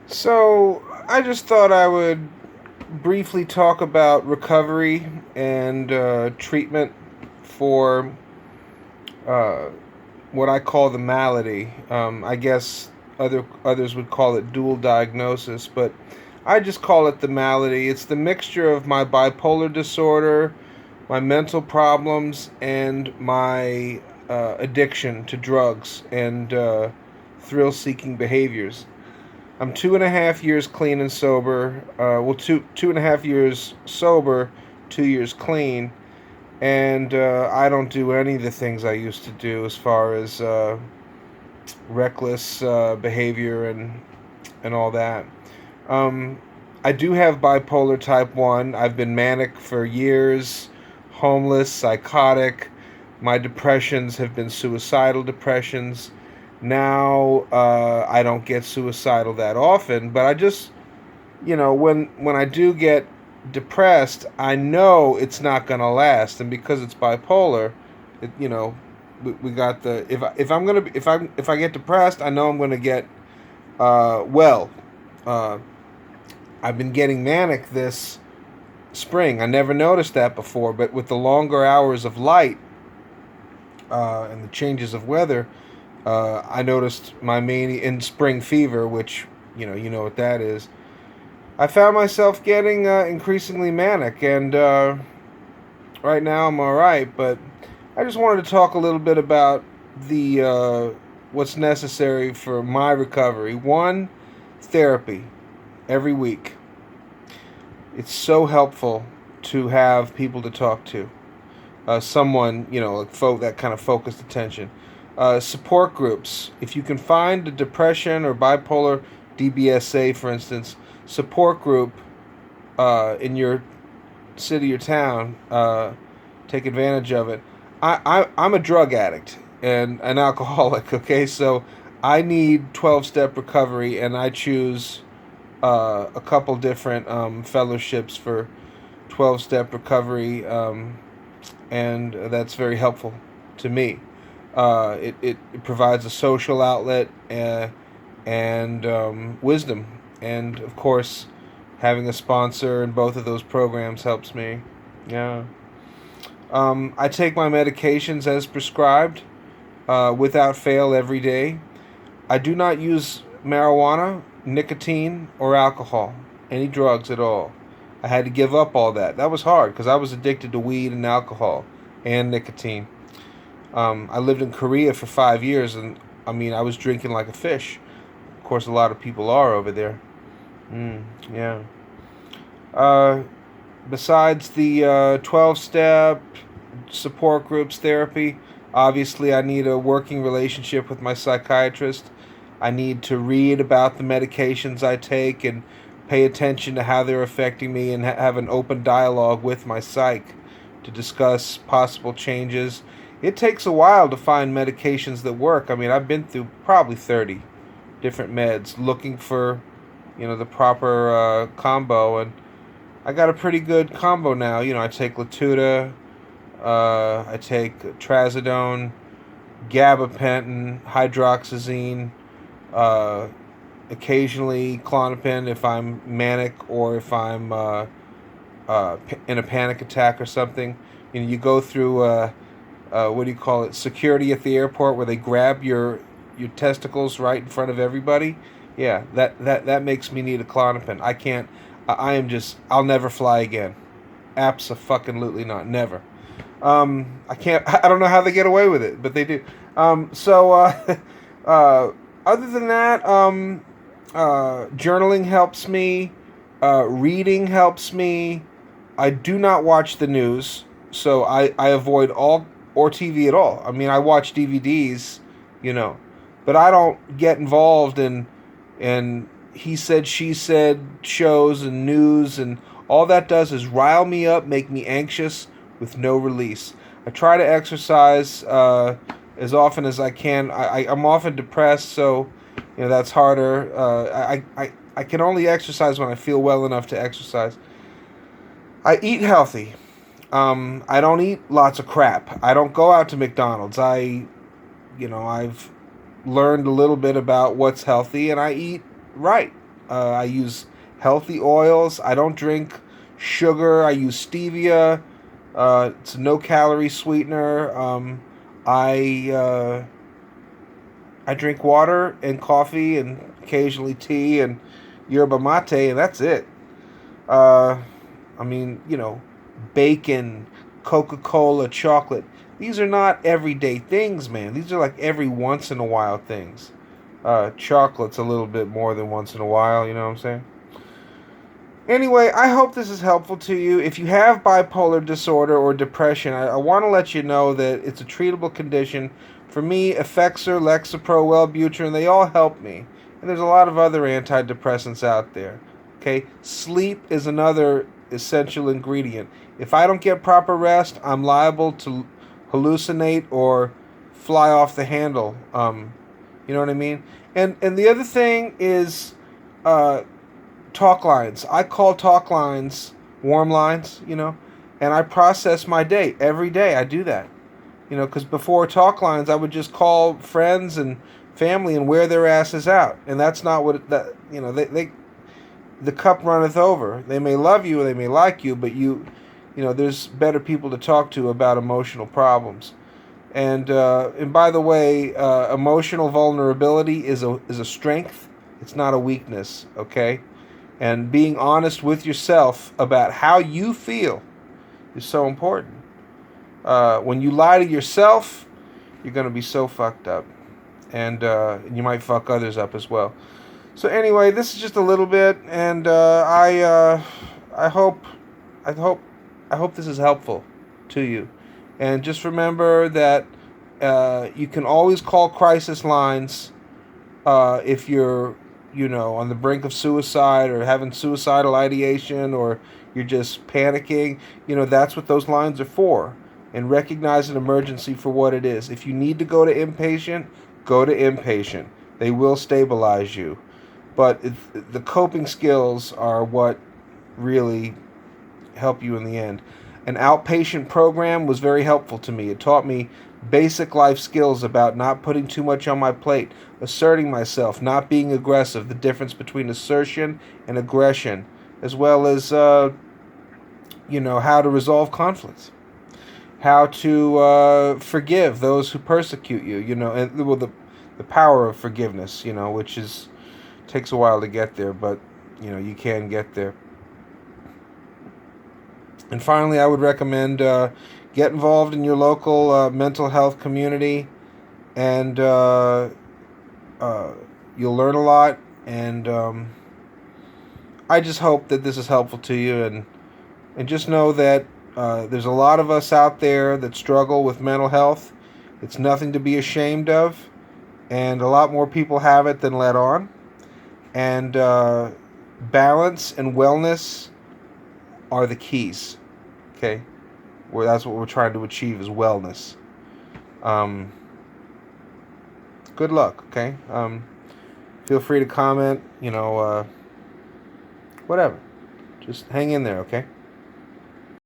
So, I just thought I would briefly talk about recovery and treatment for uh, what I call the malady. I guess others would call it dual diagnosis, but I just call it the malady. It's the mixture of my bipolar disorder, my mental problems, and my addiction to drugs and thrill-seeking behaviors. I'm 2.5 years clean and sober. Two and a half years sober, 2 years clean, and I don't do any of the things I used to do as far as reckless behavior and all that. Um, I do have bipolar type 1. I've been manic for years, homeless, psychotic. My depressions have been suicidal depressions. Now I don't get suicidal that often, but I just, when I do get depressed, I know it's not going to last, and because it's bipolar, we got the if I'm gonna if I get depressed, I know I'm going to get well. Uh, I've been getting manic this spring. I never noticed that before, but with the longer hours of light and the changes of weather, I noticed my mania in spring fever, which you know what that is. I found myself getting increasingly manic, and right now I'm all right. But I just wanted to talk a little bit about the what's necessary for my recovery. One, therapy every week. It's so helpful to have people to talk to. Someone, like that kind of focused attention. Support groups. If you can find a depression or bipolar DBSA, for instance, support group in your city or town, take advantage of it. I'm a drug addict and an alcoholic, okay? So I need 12-step recovery, and I choose a couple different fellowships for 12-step recovery, and that's very helpful to me. It provides a social outlet and wisdom. And of course, having a sponsor in both of those programs helps me. Yeah. I take my medications as prescribed without fail every day. I do not use marijuana, nicotine, or alcohol, any drugs at all. I had to give up all that. That was hard because I was addicted to weed and alcohol and nicotine. I lived in Korea for 5 years, and I mean, I was drinking like a fish. Of course, a lot of people are over there. Yeah. Uh, Besides the 12 step support groups therapy, obviously, I need a working relationship with my psychiatrist. I need to read about the medications I take and pay attention to how they're affecting me and have an open dialogue with my psych to discuss possible changes. It takes a while to find medications that work. I mean, I've been through probably 30 different meds looking for, the proper combo, and I got a pretty good combo now. I take Latuda, I take Trazodone, gabapentin, hydroxyzine, uh, occasionally Klonopin if I'm manic or if I'm in a panic attack or something. You go through what do you call it? Security at the airport where they grab your testicles right in front of everybody. Yeah, that makes me need a Klonopin. I can't. I am just. I'll never fly again. Abso-fucking-lutely not. Never. I can't. I don't know how they get away with it, but they do. So, uh, other than that, journaling helps me. Reading helps me. I do not watch the news, so I avoid all or TV at all. I mean, I watch DVDs, you know, but I don't get involved in he said, she said shows and news, and all that does is rile me up, make me anxious with no release. I try to exercise as often as I can. I'm often depressed, so that's harder. I can only exercise when I feel well enough to exercise. I eat healthy. I don't eat lots of crap. I don't go out to McDonald's. I've learned a little bit about what's healthy, and I eat right. I use healthy oils. I don't drink sugar. I use stevia. It's a no-calorie sweetener. I I drink water and coffee and occasionally tea and yerba mate, and that's it. Uh, I mean, bacon, Coca-Cola, chocolate. These are not everyday things, man. These are like every once in a while things. Chocolate's a little bit more than once in a while, you know what I'm saying? Anyway, I hope this is helpful to you. If you have bipolar disorder or depression, I want to let you know that it's a treatable condition. For me, Effexor, Lexapro, Wellbutrin, they all help me. And there's a lot of other antidepressants out there. Okay? Sleep is another essential ingredient. If I don't get proper rest, I'm liable to hallucinate or fly off the handle. You know what I mean? And the other thing is uh, talk lines. I call talk lines warm lines, and I process my day every day. I do that, because before talk lines, I would just call friends and family and wear their asses out, and that's not what they the cup runneth over. They may love you, they may like you, but there's better people to talk to about emotional problems. And by the way, emotional vulnerability is a strength. It's not a weakness. Okay, and being honest with yourself about how you feel is so important. When you lie to yourself, you're gonna be so fucked up, and you might fuck others up as well. So anyway, this is just a little bit, and I hope I hope I hope this is helpful to you. And just remember that you can always call crisis lines if you're, on the brink of suicide or having suicidal ideation or you're just panicking. That's what those lines are for. And recognize an emergency for what it is. If you need to go to inpatient, go to inpatient. They will stabilize you. But the coping skills are what really help you in the end. An outpatient program was very helpful to me. It taught me basic life skills about not putting too much on my plate, asserting myself, not being aggressive, the difference between assertion and aggression, as well as, how to resolve conflicts, how to forgive those who persecute you, and the power of forgiveness, which takes a while to get there, but, you can get there. And finally, I would recommend get involved in your local mental health community, and you'll learn a lot. And I just hope that this is helpful to you, and just know that there's a lot of us out there that struggle with mental health. It's nothing to be ashamed of, and a lot more people have it than let on. And balance and wellness are the keys. Okay, that's what we're trying to achieve is wellness. Good luck. Okay. Feel free to comment. Whatever. Just hang in there. Okay.